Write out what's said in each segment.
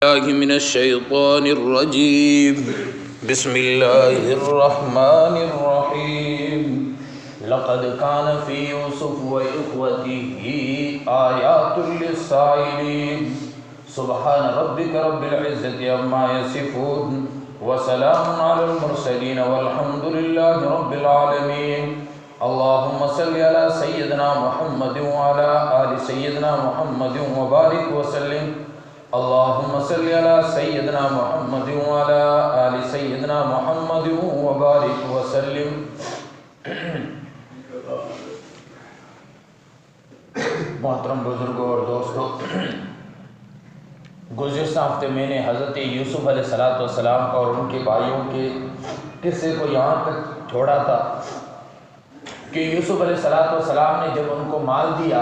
الله من الشيطان الرجيم. بسم الله الرحمن الرحيم. لقد كان في يوسف وإخوته آيات للسائلين. سبحان ربك رب العزة عما يصفون وسلام على المرسلين والحمد لله رب العالمين. اللهم صل على سيدنا محمد وعلى آل سيدنا محمد وبارك وسلم. اللهم صل على سيدنا محمد وعلى آل سيدنا محمد وبارك وسلم. محترم بزرگوں اور دوستوں، گزشتہ ہفتے میں نے حضرت یوسف علیہ السلام کا اور ان کے بھائیوں کے قصے کو یہاں تک چھوڑا تھا کہ یوسف علیہ السلام نے جب ان کو مال دیا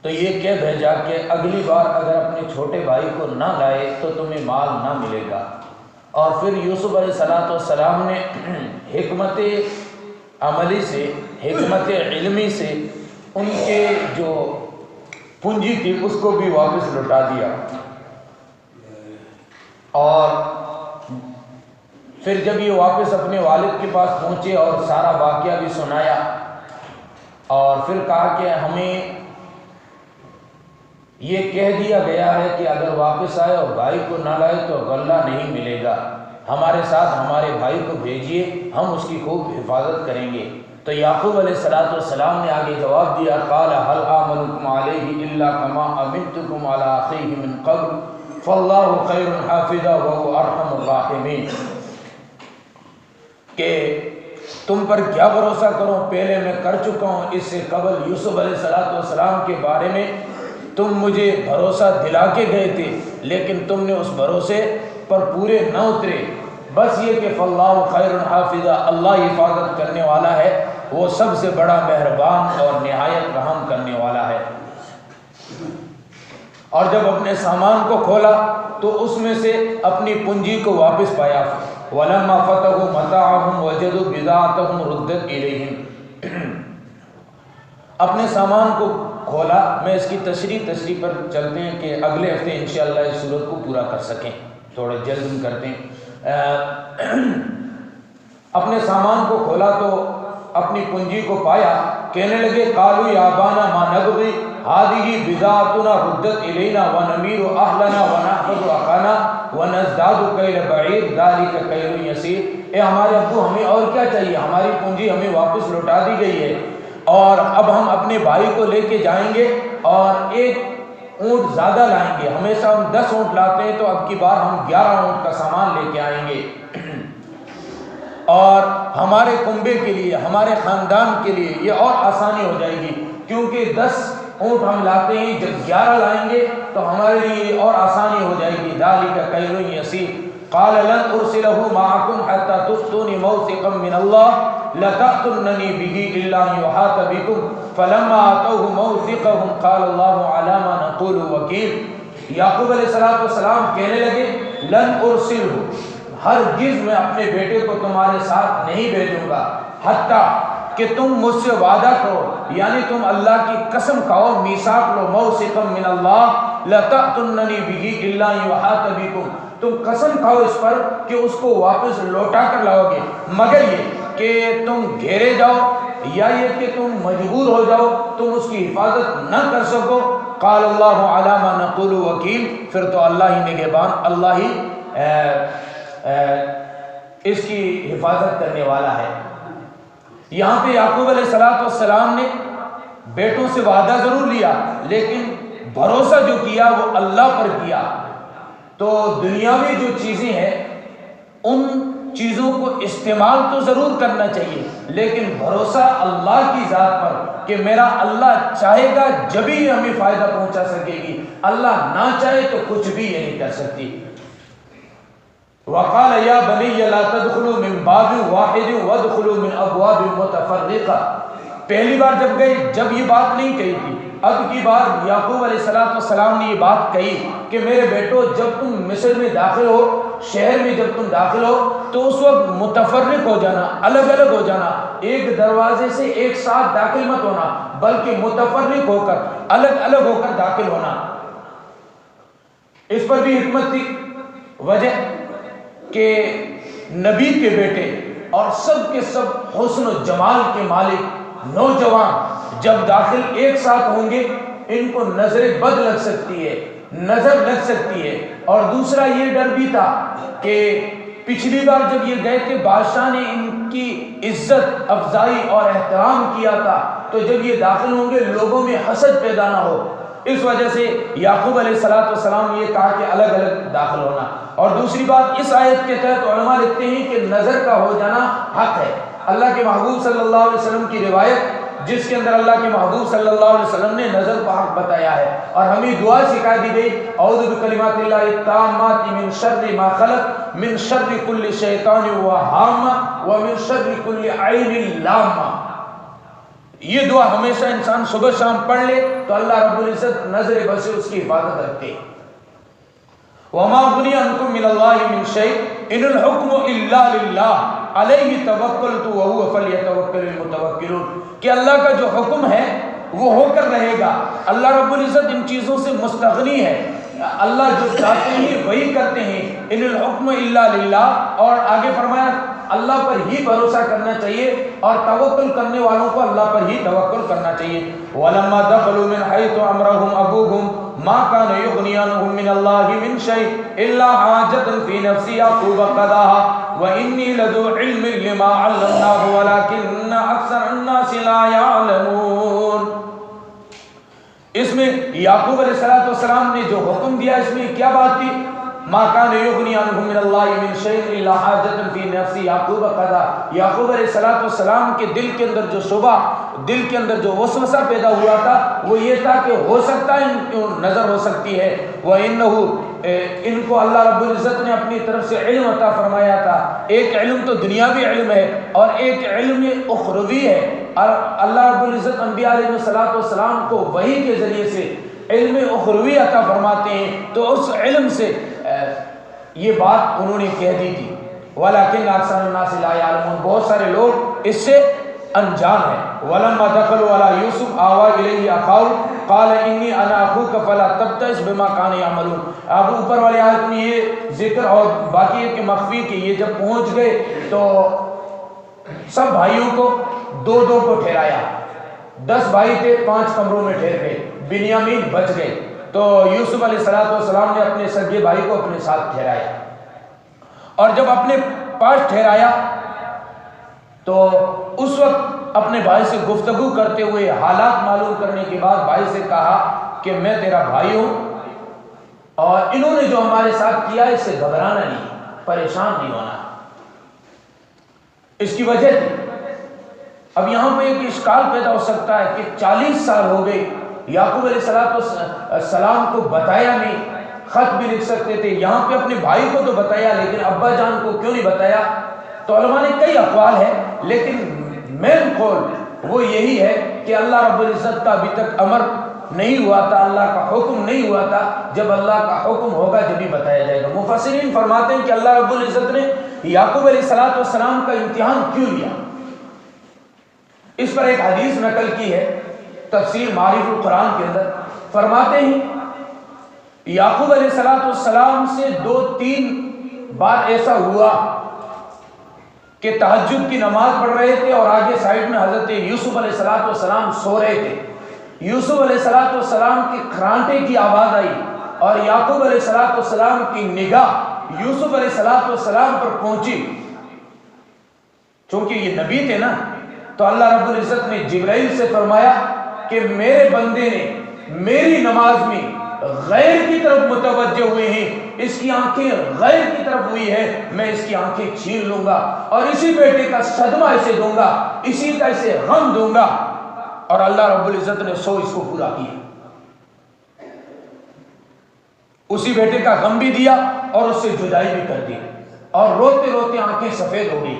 تو یہ کہہ بھیجا کہ اگلی بار اگر اپنے چھوٹے بھائی کو نہ لائے تو تمہیں مال نہ ملے گا. اور پھر یوسف علیہ السلام نے حکمت عملی سے، حکمت علمی سے ان کے جو پونجی تھی اس کو بھی واپس لوٹا دیا. اور پھر جب یہ واپس اپنے والد کے پاس پہنچے اور سارا واقعہ بھی سنایا اور پھر کہا کہ ہمیں یہ کہہ دیا گیا ہے کہ اگر واپس آئے اور بھائی کو نہ لائے تو غلہ نہیں ملے گا، ہمارے ساتھ ہمارے بھائی کو بھیجیے، ہم اس کی خوب حفاظت کریں گے. تو یعقوب علیہ السلام نے آگے جواب دیا، قال هل آمنكم عليه الا كما امنتكم على اخيه من قبل فالله خير حافظا وهو ارحم الراحمين. کہ تم پر کیا بھروسہ کروں، پہلے میں کر چکا ہوں اس سے قبل. یوسف علیہ السلام کے بارے میں تم مجھے بھروسہ دلا کے گئے تھے لیکن تم نے اس بھروسے پر پورے نہ اترے. بس یہ کہ فاللہ خیر حافظا، اللہ حفاظت کرنے والا ہے، وہ سب سے بڑا مہربان اور نہایت رحم کرنے والا ہے. اور جب اپنے سامان کو کھولا تو اس میں سے اپنی پونجی کو واپس پایا. وَلَمَّا فَتَحُوا مَتَاعَهُمْ وَجَدُوا بِضَاعَتَهُمْ رُدَّتْ إِلَيْهِمْ. اپنے سامان کو کھولا. میں اس کی تشریح پر چلتے ہیں کہ اگلے ہفتے انشاءاللہ اس صورت کو پورا کر سکیں، تھوڑا جلد کرتے ہیں. اپنے سامان کو کھولا تو اپنی پونجی کو پایا. کہنے لگے قالوا یا ابانا ما نبغي هذه بضاعتنا ردت الينا ونمير اهلنا ونحفظ اخانا ونزداد كيل بعير ذلك كيل يسير. اے ہمارے ابو، ہمیں اور کیا چاہیے، ہماری پونجی ہمیں واپس لوٹا دی گئی ہے اور اب ہم اپنے بھائی کو لے کے جائیں گے اور ایک اونٹ زیادہ لائیں گے. ہمیشہ ہم 10 اونٹ لاتے ہیں تو اب کی بار ہم 11 اونٹ کا سامان لے کے آئیں گے اور ہمارے کنبے کے لیے، ہمارے خاندان کے لیے یہ اور آسانی ہو جائے گی، کیونکہ 10 اونٹ ہم لاتے ہیں، جب 11 لائیں گے تو ہمارے لیے اور آسانی ہو جائے گی. ذالک کیل یسیر. قال لن ارسله معكم حتى تؤتوني موثقا من الله لتأتونني به الا ان يحاط بكم فلما اتوه موثقهم قال الله على ما نقول وكيل. یعقوب علیہ السلام کہنے لگے لن ارسله، ہرگز میں اپنے بیٹے کو تمہارے ساتھ نہیں بھیجوں گا حتیٰ کہ تم مجھ سے وعدہ کرو، یعنی تم اللہ کی قسم کھاؤ، میثاق لو، موثقا من اللہ لتأتوننی به الا ان يحاط بكم، تم قسم کھاؤ اس پر کہ اس کو واپس لوٹا کر لاؤ گے، مگر یہ کہ تم گھیرے جاؤ یا یہ کہ تم مجبور ہو جاؤ، تم اس کی حفاظت نہ کر سکو. قال اللہ علی ما نقول وکیل. پھر تو اللہ ہی نگہبان، اللہ ہی اس کی حفاظت کرنے والا ہے. یہاں پہ یعقوب علیہ السلام نے بیٹوں سے وعدہ ضرور لیا لیکن بھروسہ جو کیا وہ اللہ پر کیا. تو دنیاوی جو چیزیں ہیں ان چیزوں کو استعمال تو ضرور کرنا چاہیے لیکن بھروسہ اللہ کی ذات پر کہ میرا اللہ چاہے گا جبھی یہ ہمیں فائدہ پہنچا سکے گی، اللہ نہ چاہے تو کچھ بھی یہ نہیں کر سکتی. وقال یا بنی لا تدخلوا من باب واحد وادخلوا من ابواب متفرقہ. پہلی بار جب گئے جب یہ بات نہیں کہی تھی، اب کی بار یعقوب علیہ السلام نے یہ بات کہی کہ میرے بیٹو جب تم مصر میں داخل ہو، شہر میں جب تم داخل ہو تو اس وقت متفرق ہو جانا، الگ الگ ہو جانا، ایک دروازے سے ایک ساتھ داخل مت ہونا بلکہ متفرق ہو کر، الگ الگ ہو کر داخل ہونا. اس پر بھی حکمت تھی، وجہ کہ نبی کے بیٹے اور سب کے سب حسن و جمال کے مالک نوجوان جب داخل ایک ساتھ ہوں گے ان کو نظر بد لگ سکتی ہے، نظر لگ سکتی ہے۔ اور دوسرا یہ ڈر بھی تھا کہ پچھلی بار جب یہ گئے تھے بادشاہ نے ان کی عزت افزائی اور احترام کیا تھا، تو جب یہ داخل ہوں گے لوگوں میں حسد پیدا نہ ہو، اس وجہ سے یعقوب علیہ السلام یہ کہا کہ الگ الگ داخل ہونا۔ اور دوسری بات اس آیت کے تحت علماء لکھتے ہیں کہ نظر کا ہو جانا حق ہے۔ اللہ کے محبوب صلی اللہ علیہ وسلم کی روایت جس کے اندر اللہ کے محبوب صلی اللہ علیہ وسلم نے نظر کو حق بتایا ہے، اور ہمیں دعا سکھا دی گئی اعوذ بکلمات اللہ التامات من شر ما خلق من شر کل شیطان وہامہ ومن شر کل عین لامہ۔ یہ دعا ہمیشہ انسان صبح شام پڑھ لے تو اللہ رب العزت نظر بد سے اس کی حفاظت رکھتے۔ وما غنی عنکم من اللہ من شیء ان الحکم الا للہ علیہ توکلت وہو فلیتوکل المتوکلون، کہ اللہ کا جو حکم ہے وہ ہو کر رہے گا۔ اللہ رب العزت ان چیزوں سے مستغنی ہے، اللہ جو چاہتے ہیں وہی کرتے ہیں۔ ان الحکم الا للہ، اور آگے فرمایا اللہ پر ہی بھروسہ کرنا چاہیے اور توکل کرنے والوں کو اللہ پر ہی توکل کرنا چاہیے۔ وَلَمَّا دَخَلُوا مِنْ حَيْثُ أَمَرَهُمْ أَبُوهُمْ مَا كَانَ يُغْنِي عَنْهُمْ مِنَ اللَّهِ مِنْ شَيْءٍ إِلَّا حَاجَةً فِي نَفْسِ يَعْقُوبَ قَضَاهَا وَإِنِّي لَذُو عِلْمٍ لِمَا عَلَّمْنَاهُ وَلَكِنَّ أَكْثَرَ النَّاسِ لَا يَعْلَمُونَ۔ اس میں یعقوب علیہ السلام نے جو حکم دیا اس میں کیا بات تھی؟ ما کان یغنی عنہم من اللہ من شیء الا حاجۃ فی نفس یعقوب قضا۔ یعقوب علیہ السلام کے دل کے اندر جو شبہ، دل کے اندر جو وسوسہ پیدا ہوا تھا وہ یہ تھا کہ ہو سکتا ہے ان کو نظر ہو سکتی ہے، وَإِنَّهُ ان کو اللہ رب العزت نے اپنی طرف سے علم عطا فرمایا تھا۔ ایک علم تو دنیاوی علم ہے اور ایک علم اخروی ہے، اور اللہ رب العزت انبیاء علیہ السلام کو وحی کے ذریعے سے علم اخروی عطا فرماتے ہیں، تو اس علم سے یہ بات انہوں نے کہہ دی تھی۔ وَلَكِنَّ أَكْثَرَ النَّاسِ لَا يَعْلَمُونَ، بہت سارے لوگ اس سے انجان ہیں۔ وَلَمَّا دَخَلُوا عَلَىٰ يُوسُفَ آوَىٰ إِلَيْهِ أَخَاهُ قَالَ إِنِّي أَنَا أَخُوكَ فَلَا تَبْتَئِسْ بِمَا كَانُوا يَعْمَلُونَ۔ اب اوپر والے آیت میں یہ ذکر اور باقی ہے کہ مخفی کہ یہ جب پہنچ گئے تو سب بھائیوں کو دو دو کو ٹھہرایا، 10 بھائی تھے 5 کمروں میں ٹھہر گئے، بنیامین بچ گئے، تو یوسف علیہ السلام نے اپنے سگے بھائی کو اپنے ساتھ ٹھہرایا، اور جب اپنے پاس ٹھہرایا تو اس وقت اپنے بھائی سے گفتگو کرتے ہوئے حالات معلوم کرنے کے بعد بھائی سے کہا کہ میں تیرا بھائی ہوں اور انہوں نے جو ہمارے ساتھ کیا اس سے گھبرانا نہیں، پریشان نہیں ہونا۔ اس کی وجہ تھی، اب یہاں پہ ایک اشکال پیدا ہو سکتا ہے کہ 40 سال ہو گئے یعقوب علیہ السلام کو بتایا نہیں، خط بھی لکھ سکتے تھے، یہاں پہ اپنے بھائی کو تو بتایا لیکن ابا جان کو کیوں نہیں بتایا؟ تو علماء نے کئی اقوال ہے، لیکن مین قول وہ یہی ہے کہ اللہ رب العزت کا ابھی تک امر نہیں ہوا تھا، اللہ کا حکم نہیں ہوا تھا، جب اللہ کا حکم ہوگا جب ہی بتایا جائے گا۔ مفسرین فرماتے ہیں کہ اللہ رب العزت نے یعقوب علیہ السلام کا امتحان کیوں لیا؟ اس پر ایک حدیث نقل کی ہے تفسیر معارف القرآن کے اندر، فرماتے ہیں یعقوب علیہ السلام سے 2-3 بار ایسا ہوا کہ تہجد کی نماز پڑھ رہے تھے اور آگے سائیڈ میں حضرت یوسف علیہ السلام سو رہے تھے، یوسف علیہ السلام کی کھرانٹے کی آواز آئی اور یعقوب علیہ السلام کی نگاہ یوسف علیہ السلام پر پہنچی، چونکہ یہ نبی تھے نا، تو اللہ رب العزت نے جبرائیل سے فرمایا کہ میرے بندے نے میری نماز میں غیر کی طرف متوجہ ہوئے ہیں، اس کی آنکھیں غیر کی طرف ہوئی ہے، میں اس کی آنکھیں چھین لوں گا اور اسی بیٹے کا صدمہ اسے دوں گا، اسی کا اسے غم دوں گا، اور اللہ رب العزت نے اس کو پورا کیا، اسی بیٹے کا غم بھی دیا اور اس سے جدائی بھی کر دی، اور روتے روتے آنکھیں سفید ہو گئی۔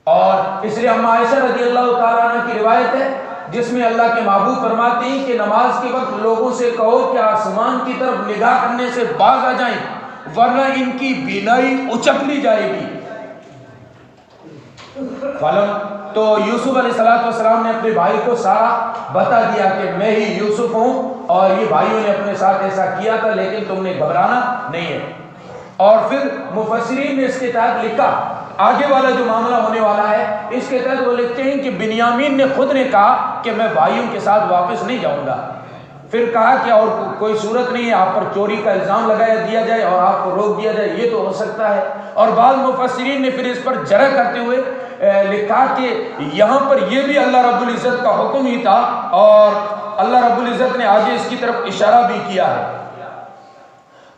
اور اس لیے اما عائشہ رضی اللہ تعالیٰ عنہ کی روایت ہے جس میں اللہ کے محبوب فرماتے ہیں کہ نماز کے وقت لوگوں سے کہو کہ آسمان کی طرف نگاہ کرنے سے باز آ جائیں ورنہ ان کی بینائی اچک لی جائے گی۔ تو یوسف علیہ السلام نے اپنے بھائی کو سارا بتا دیا کہ میں ہی یوسف ہوں اور یہ بھائیوں نے اپنے ساتھ ایسا کیا تھا، لیکن تم نے گھبرانا نہیں ہے۔ اور پھر مفسرین نے اس کے تحت لکھا، آگے والا جو معاملہ ہونے والا ہے اس کے تحت وہ لکھتے ہیں کہ بنیامین نے خود نے کہا کہ میں بھائیوں کے ساتھ واپس نہیں جاؤں گا۔ پھر کہا کہ اور کوئی صورت نہیں ہے، آپ پر چوری کا الزام لگایا دیا جائے اور آپ کو روک دیا جائے، یہ تو ہو سکتا ہے۔ اور بعض مفسرین نے پھر اس پر جرح کرتے ہوئے لکھا کہ یہاں پر یہ بھی اللہ رب العزت کا حکم ہی تھا، اور اللہ رب العزت نے آگے اس کی طرف اشارہ بھی کیا ہے۔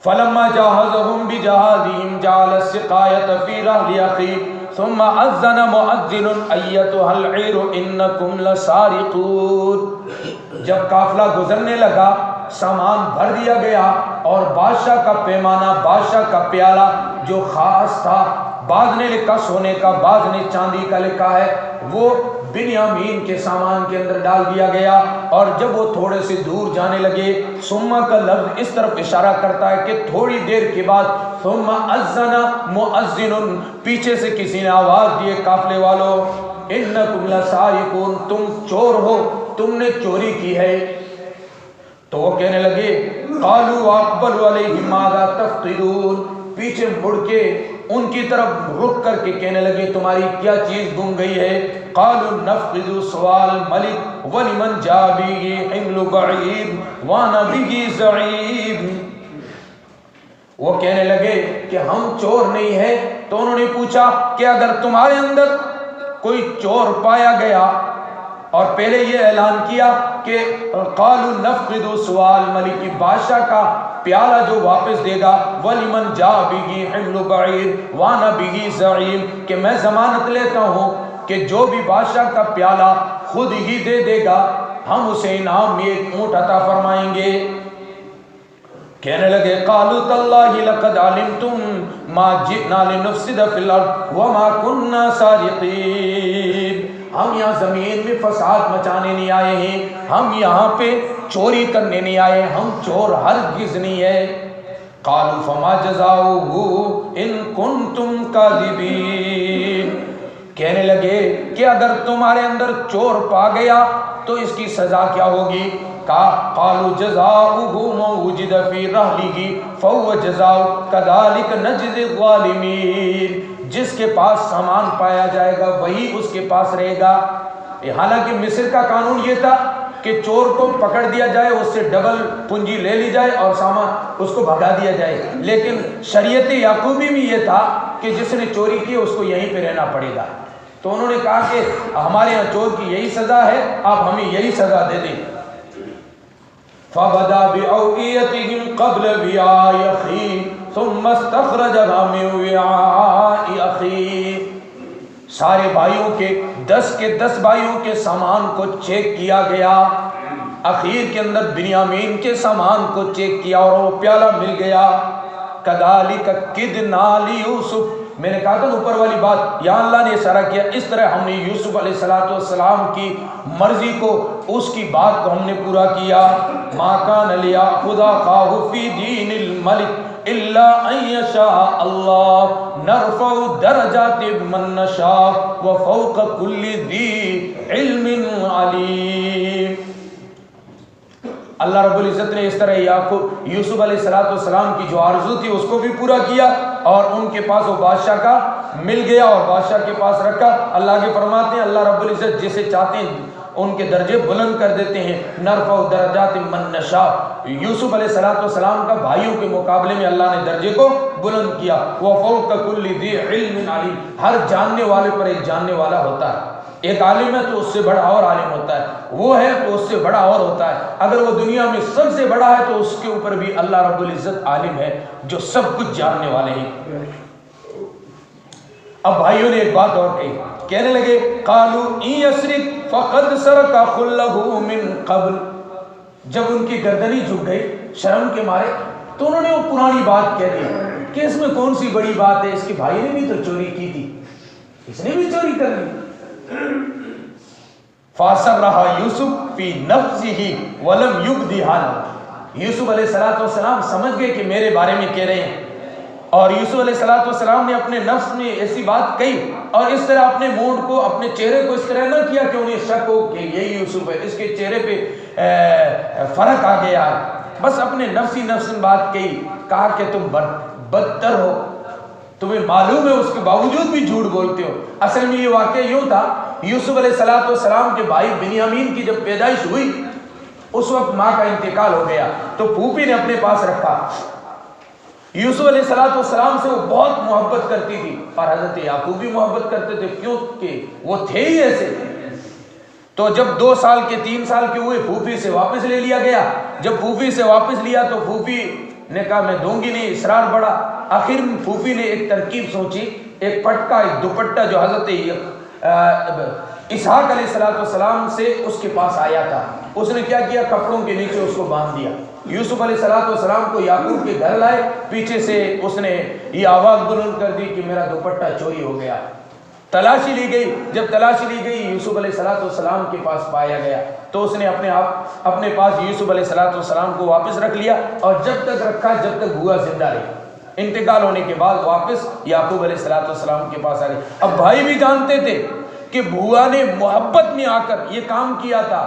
فلما جاهزهم بجهازهم جعل السقاية في رحل أخيه ثم أذن مؤذن أيتها العير إنكم لسارقون۔ جب قافلہ گزرنے لگا، سامان بھر دیا گیا، اور بادشاہ کا پیمانہ، بادشاہ کا پیالہ جو خاص تھا، بعض نے لکھا سونے کا، بعض نے چاندی کا لکھا ہے، وہ بنیامین کے سامان کے اندر ڈال دیا گیا۔ اور جب وہ تھوڑے سے دور جانے لگے، ثم کا لفظ اس طرف اشارہ کرتا ہے کہ تھوڑی دیر کے بعد ثم اذن مؤذن، پیچھے سے کسی نے آواز دی، قافلے والوں انکم لسارقون، تم چور ہو، تم نے چوری کی ہے۔ تو وہ کہنے لگے قالوا واقبلوا علیہم ماذا تفقدون، پیچھے مڑ کے ان کی طرف رخ کر کے کہنے لگے تمہاری کیا چیز گم گئی ہے؟ قالوا نفقد سوال ملک ولمن جاء به حمل بعیر وانا به زعیم۔ وہ کہنے لگے کہ ہم چور نہیں ہیں۔ تو انہوں نے پوچھا کہ اگر تمہارے اندر کوئی چور پایا گیا، اور پہلے یہ اعلان کیا کہ قالوا نفقد سوال ملک، بادشاہ کا پیالہ جو واپس دے گا، وَلِمَنْ جَاءَ بِهِ حِمْلُ بَعِيرٍ وَأَنَا بِهِ زَعِيمٌ، کہ میں ضمانت لیتا ہوں کہ جو بھی بادشاہ کا پیالہ خود ہی دے دے گا، ہم اسے انعام میں ایک اونٹ عطا فرمائیں گے۔ کہنے لگے قالوا تاللہ لقد علمتم ما جئنا لنفسد فی الارض وما كنا سارقین، ہم یہاں زمین میں فساد مچانے نہیں آئے ہیں، ہم یہاں پہ چوری کرنے نہیں آئے، ہم چور ہرگز نہیں ہے۔ قالوا فما جزاؤہ ان کنتم کاذبین، کہنے لگے کہ اگر تمہارے اندر چور پا گیا تو اس کی سزا کیا ہوگی؟ قالوا جزاؤہ من وجد فی رحلہ فہو جزاؤ کذالک نجزی الظالمین، جس کے پاس سامان پایا جائے گا وہی اس کے پاس رہے گا۔ حالانکہ مصر کا قانون یہ تھا کہ چور کو پکڑ دیا جائے، اس سے ڈبل پونجی لے لی جائے اور سامان اس کو بھگا دیا جائے، لیکن شریعت یعقوبی میں یہ تھا کہ جس نے چوری کی اس کو یہیں پہ رہنا پڑے گا۔ تو انہوں نے کہا کہ ہمارے یہاں چور کی یہی سزا ہے، آپ ہمیں یہی سزا دے دیں۔ فَبَدَا بِأَوْئِيَتِهِمْ قَبْلَ وِعَاءِ أَخِيهِ ثُمَّ اسْتَخْرَجَهَا مِنْ وِعَاءِ أَخِيهِ، سارے بھائیوں کے 10 کے 10 بھائیوں کے سامان کو چیک کیا گیا، اخیر کے اندر بنیامین کے سامان کو چیک کیا اور وہ پیالہ مل گیا۔ كَذَلِكَ كِدْنَا لِيُوسُفَ، میں نے کہا تھا اوپر والی بات یہاں اللہ نے اشارہ کیا، اس طرح ہم نے یوسف علیہ السلام کی مرضی کو، اس کی بات کو ہم نے پورا کیا۔ مَا كَانَ لِيَأْخُذَ أَخَاهُ فِي دِينِ الْمَلِكِ إِلَّا أَن يَشَاءَ اللَّهُ نَرْفَعُ دَرَجَاتٍ مَن نَّشَاءُ وَفَوْقَ كُلِّ ذِي عِلْمٍ عَلِيمٍ۔ اللہ رب العزت نے اس طرح یوسف علیہ السلام کی جو آرزو تھی اس کو بھی پورا کیا، اور ان کے پاس وہ بادشاہ کا مل گیا اور بادشاہ کے پاس رکھا۔ اللہ کے فرماتے ہیں اللہ رب العزت جسے چاہتے ہیں ان کے درجے بلند کر دیتے ہیں۔ نرفع درجات من نشاء، یوسف علیہ السلام کا بھائیوں کے مقابلے میں اللہ نے درجے کو بلند کیا۔ وَفَوْقَ كُلِّ ذِي عِلْمٍ عَلِيمٍ، ہر جاننے والے پر ایک جاننے والا ہوتا ہے، ایک عالم ہے تو اس سے بڑا اور عالم ہوتا ہے، وہ ہے تو اس سے بڑا اور ہوتا ہے، اگر وہ دنیا میں سب سے بڑا ہے تو اس کے اوپر بھی اللہ رب العزت عالم ہے جو سب کچھ جاننے والے ہیں۔ اب بھائیوں نے ایک بات اور کہی، کہنے لگے قالوا ان یسرق فقد سرق اخ له من قبل، جب ان کی گردنی جھک گئی شرم کے مارے تو انہوں نے وہ پرانی بات کہہ دی کہ اس میں کون سی بڑی بات ہے، اس کے بھائی نے بھی تو چوری کی تھی، اس نے بھی چوری کر لی۔ فَأَسَرَّهَا يُوسُفُ فِي نَفْسِهِ وَلَمْ يُبْدِهَا لَهُ، یوسف علیہ السلام سمجھ گئے کہ میرے بارے میں کہہ رہے ہیں، اور یوسف علیہ السلام نے اپنے نفس میں ایسی بات کہی اور اس طرح اپنے موڈ کو اپنے چہرے کو اس طرح نہ کیا کہ انہیں شک ہو کہ یہی یوسف ہے، اس کے چہرے پہ فرق آ گیا، بس اپنے نفسی بات کہا کہ تم بدتر ہو، تمہیں معلوم ہے اس کے باوجود بھی جھوٹ بولتے ہو۔ اصل میں یہ واقعہ یوں تھا، یوسف علیہ السلام کے بھائی بنیامین کی جب پیدائش ہوئی اس وقت ماں کا انتقال ہو گیا تو پھوپھی نے اپنے پاس رکھا۔ یوسف علیہ السلام سے وہ بہت محبت کرتی تھی اور حضرت یعقوب بھی محبت کرتے تھے، کیونکہ وہ تھے ہی ایسے۔ تو جب 2 سال کے 3 سال کے ہوئے پھوپھی سے واپس لے لیا گیا۔ جب پھوپھی سے واپس لیا تو پھوپھی نے کہا میں دوں گی نہیں، اصرار بڑھا۔ آخر میں پھوپھی نے ایک ترکیب سوچی، ایک پٹکا، ایک دوپٹہ جو حضرت اسحاق علیہ السلام سے اس کے پاس آیا تھا، اس نے کیا کیا، کپڑوں کے نیچے اس کو باندھ دیا۔ یوسف علیہ السلام کو یعقوب کے گھر لائے، پیچھے سے اس نے یہ آواز بلند کر دی کہ میرا دوپٹہ چوری ہو گیا۔ تلاشی لی گئی، جب تلاشی لی گئی یوسف علیہ السلام کے پاس پایا گیا تو اس نے اپنے پاس یوسف علیہ السلام کو واپس رکھ لیا، اور جب تک رکھا جب تک بوا زندہ رہی۔ انتقال ہونے کے بعد واپس یعقوب علیہ السلام کے پاس آ گئے۔ اب بھائی بھی جانتے تھے کہ بوا نے محبت میں آ کر یہ کام کیا تھا،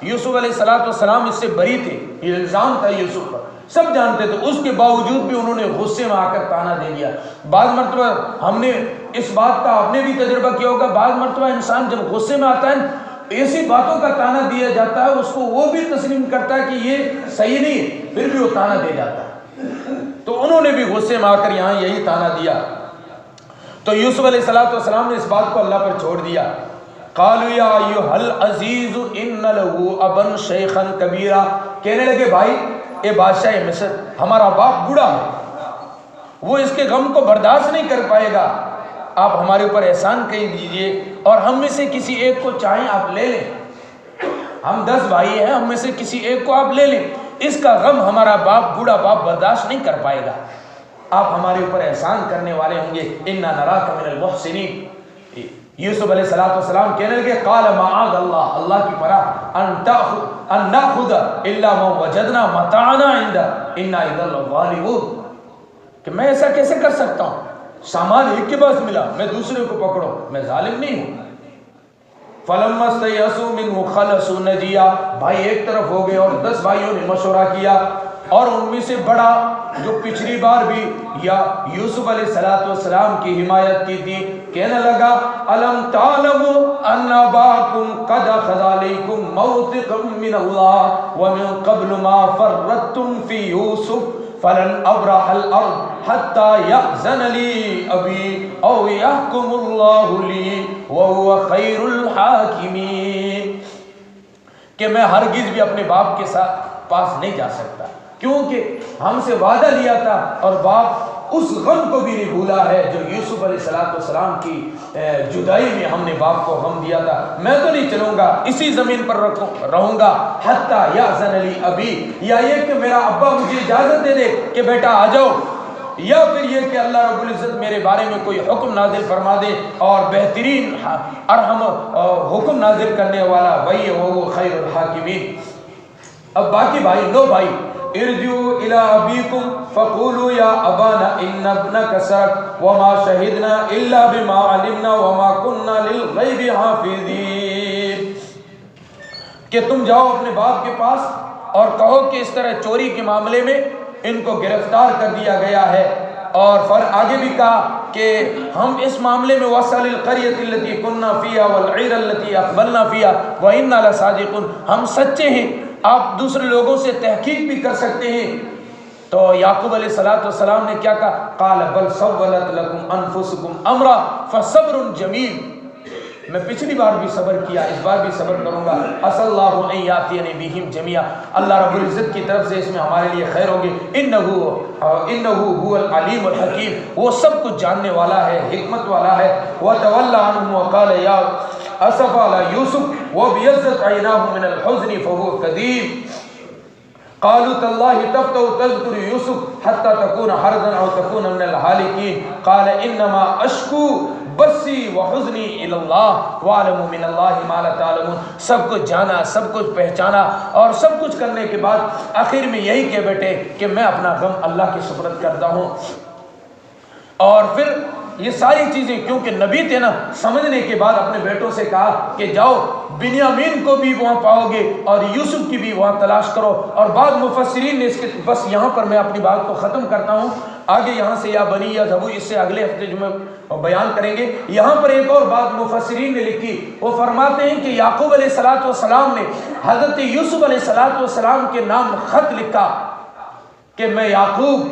یوسف علیہ السلام اس سے بری تھے، یہ الزام تھا یوسف پر، سب جانتے تھے، اس کے باوجود بھی انہوں نے غصے میں آ کر تانا دے دیا۔ بعض مرتبہ ہم نے اس بات کا آپ نے بھی تجربہ کیا ہوگا، بعض مرتبہ انسان جب غصے میں آتا ہے ایسی باتوں کا تانا دیا جاتا ہے، اس کو وہ بھی تسلیم کرتا ہے کہ یہ صحیح نہیں ہے، پھر بھی وہ تانا دے جاتا ہے۔ تو انہوں نے بھی غصے میں آ کر یہاں یہی تانا دیا۔ تو یوسف علیہ السلام نے اس بات کو اللہ پر چھوڑ دیا۔ قالوا یا ایھا العزیز ان له ابا شیخا کبیرا، کہنے لگے بھائی اے بادشاہ مصر، ہمارا باپ بوڑھا ہے، وہ اس کے غم کو برداشت نہیں کر پائے گا، آپ ہمارے اوپر احسان کہہ دیجئے اور ہم میں سے کسی ایک کو چاہیں آپ لے لیں، ہم 10 بھائی ہیں، ہم میں سے کسی ایک کو آپ لے لیں، اس کا غم ہمارا بوڑھا باپ برداشت نہیں کر پائے گا، آپ ہمارے اوپر احسان کرنے والے ہوں گے۔ انا نراک من المحسنین۔ یوسف علیہ السلام کہنے لگے قال معاذ اللہ، اللہ کی پناہ، ان ناخذ الا ما وجدنا متاعنا عنده انا اذا لظالمون، کہ میں ایسا کیسے کر سکتا ہوں، سامان ایک کے پاس ملا میں دوسرے کو پکڑوں، میں ظالم نہیں ہوں۔ فلما استيئسوا منه خلصوا نجيا، بھائی ایک طرف ہو گئے اور 10 بھائیوں نے مشورہ کیا، اور ان میں سے بڑا جو پچھلی بار بھی یا یوسف علیہ السلام کی حمایت کی تھی، کہنے لگا الم تعلموا ان اباکم قد اخذ علیکم موثقا من اللہ ومن قبل ما فرطتم فی یوسف فلن ابرح الارض حتى يأذن لي ابی او يحکم اللہ لی وهو خیر الحاکمین، کہ میں ہرگز بھی اپنے باپ کے ساتھ پاس نہیں جا سکتا، کیونکہ ہم سے وعدہ لیا تھا اور باپ اس غم کو بھی نہیں بھولا ہے جو یوسف علیہ السلام کی جدائی میں ہم نے باپ کو غم دیا تھا، میں تو نہیں چلوں گا، اسی زمین پر رہوں گا حتی یأذن لی ابی، یا یہ کہ میرا ابا مجھے اجازت دے دے کہ بیٹا آ جاؤ، یا پھر یہ کہ اللہ رب العزت میرے بارے میں کوئی حکم نازل فرما دے اور بہترین ارحم حکم نازل کرنے والا وہی ہے، وہ خیر الحاکمین۔ اب باقی بھائی 9 بھائی، ارجعوا الى ابیکم فقولوا یا ابانا ان ابنک سرق وما شہدنا الا بما علمنا وما كنا للغیب حافظین، کہ تم جاؤ اپنے باپ کے پاس اور کہو کہ اس طرح چوری کے معاملے میں ان کو گرفتار کر دیا گیا ہے، اور پھر آگے بھی کہا کہ ہم اس معاملے میں وصل القریۃ التي كنا فيها والعير التي اقبلنا فيها وانا لصادقون، ہم سچے ہیں، آپ دوسرے لوگوں سے تحقیق بھی کر سکتے ہیں۔ تو یعقوب علیہ السلام نے کیا کہا، قال بل سولت لكم انفسكم امرا فصبر جمیل، میں پچھلی بار بھی صبر کیا، اس بار بھی صبر کروں گا، عسى الله ان ياتيني بهم جميعا، اللہ رب العزت کی طرف سے اس میں ہمارے لیے خیر ہوگی، انه هو العلیم الحکیم، وہ سب کچھ جاننے والا ہے، حکمت والا ہے۔ وتولى عنهم وقال يا اسف على يوسف وابيضت عيناه من الحزن فهو كظيم، قالوا تالله تفتأ تذكر يوسف حتى تكون حرضا او تكون من الهالكين، قال انما اشكو بسی وحزنی الی اللہ وعلم من اللہ ما لا تعلمون، سب کچھ جانا، سب کچھ پہچانا اور سب کچھ کرنے کے بعد آخر میں یہی کہ بیٹے کہ میں اپنا غم اللہ کی سپرد کرتا ہوں۔ اور پھر یہ ساری چیزیں کیونکہ نبی تھے نا، سمجھنے کے بعد اپنے بیٹوں سے کہا کہ جاؤ بنیامین کو بھی وہاں پاؤ گے اور یوسف کی بھی وہاں تلاش کرو. اور بعض مفسرین نے اس کے، بس یہاں پر میں اپنی بات کو ختم کرتا ہوں، آگے یہاں سے یا بنی یا ذبو اس سے اگلے ہفتے جمعے بیان کریں گے. یہاں پر ایک اور بات مفسرین نے لکھی، وہ فرماتے ہیں کہ یعقوب علیہ السلام نے حضرت یوسف علیہ السلام کے نام خط لکھا کہ میں یعقوب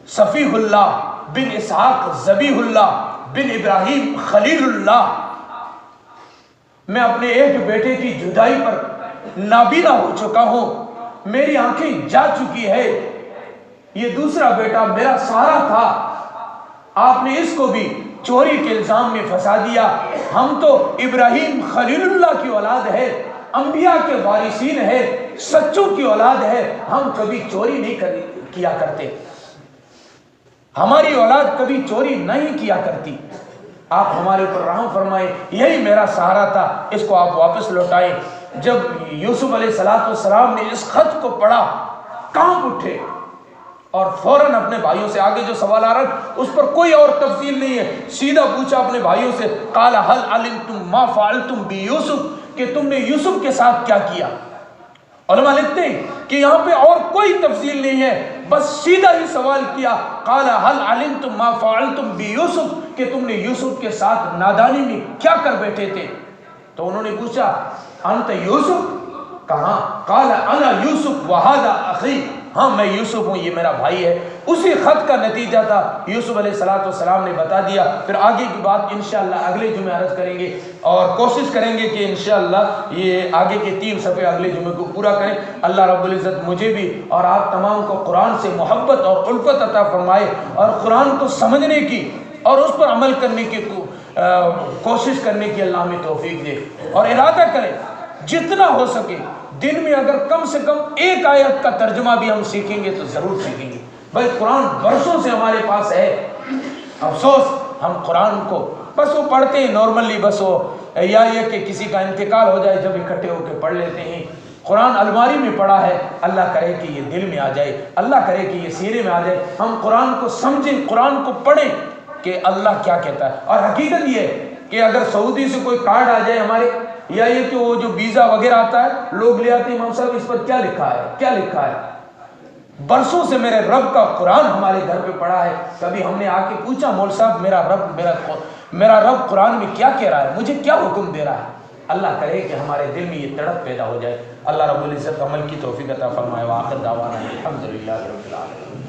صفیح اللہ بن اسحاق ذبیح اللہ بن ابراہیم خلیل اللہ، میں اپنے ایک بیٹے کی جدائی پر نابینا ہو چکا ہوں، میری آنکھیں جا چکی ہے، یہ دوسرا بیٹا میرا سہارا تھا، آپ نے اس کو بھی چوری کے الزام میں پھنسا دیا. ہم تو ابراہیم خلیل اللہ کی اولاد ہے، انبیاء کے وارثین ہے، سچوں کی اولاد ہے، ہم کبھی چوری نہیں کیا کرتے، ہماری اولاد کبھی چوری نہیں کیا کرتی، آپ ہمارے اوپر رحم فرمائیں، یہی میرا سہارا تھا، اس کو آپ واپس لوٹائیں. جب یوسف علیہ السلام نے اس خط کو پڑھا کانپ اٹھے اور فوراً اپنے بھائیوں سے، آگے جو سوال آ رہا ہے اس پر کوئی اور تفصیل نہیں ہے، سیدھا پوچھا اپنے بھائیوں سے، قال هل علمتم ما فعلتم بيوسف، کہ تم نے یوسف کے ساتھ کیا کیا. علماء لکھتے ہیں کہ یہاں پہ اور کوئی تفصیل نہیں ہے، بس سیدھا ہی سوال کیا، قال هل علمتم ما فعلتم بيوسف، کہ تم نے یوسف کے ساتھ نادانی میں کیا کر بیٹھے تھے. تو انہوں نے پوچھا انت یوسف، کہاں، قال انا یوسف وہذا اخی، ہاں میں یوسف ہوں، یہ میرا بھائی ہے. اسی خط کا نتیجہ تھا، یوسف علیہ السلام نے بتا دیا. پھر آگے کی بات انشاءاللہ اگلے جمعے عرض کریں گے اور کوشش کریں گے کہ انشاءاللہ یہ آگے کے 3 صفحے اگلے جمعے کو پورا کریں. اللہ رب العزت مجھے بھی اور آپ تمام کو قرآن سے محبت اور الفت عطا فرمائے اور قرآن کو سمجھنے کی اور اس پر عمل کرنے کی کوشش کرنے کی اللہ ہمیں توفیق دے. اور ارادہ کریں جتنا ہو سکے دن میں اگر کم سے کم ایک آیت کا ترجمہ بھی ہم سیکھیں گے تو ضرور سیکھیں گے. بھائی قرآن برسوں سے ہمارے پاس ہے، افسوس ہم قرآن کو بس وہ پڑھتے ہیں نارملی، بس وہ یا یہ کہ کسی کا انتقال ہو جائے جب اکٹھے ہو کے پڑھ لیتے ہیں. قرآن الماری میں پڑھا ہے، اللہ کرے کہ یہ دل میں آ جائے، اللہ کرے کہ یہ سینے میں آ جائے، ہم قرآن کو سمجھیں، قرآن کو پڑھیں کہ اللہ کیا کہتا ہے. اور حقیقت یہ ہے کہ اگر سعودی سے کوئی کارڈ آ جائے ہمارے، یا یہ کہ وہ جو ویزا وغیرہ آتا ہے لوگ لے آتے ہیں، امام صاحب اس پر کیا لکھا ہے، کیا لکھا ہے. برسوں سے میرے رب کا قرآن ہمارے گھر پہ پڑھا ہے، کبھی ہم نے آ کے پوچھا مول صاحب میرا رب قرآن میں کیا کہہ رہا ہے، مجھے کیا حکم دے رہا ہے. اللہ کرے کہ ہمارے دل میں یہ تڑپ پیدا ہو جائے. اللہ رب العزت عمل کی توفیق عطا فرمائے. وآخر دعوانا الحمدللہ رب العالمین.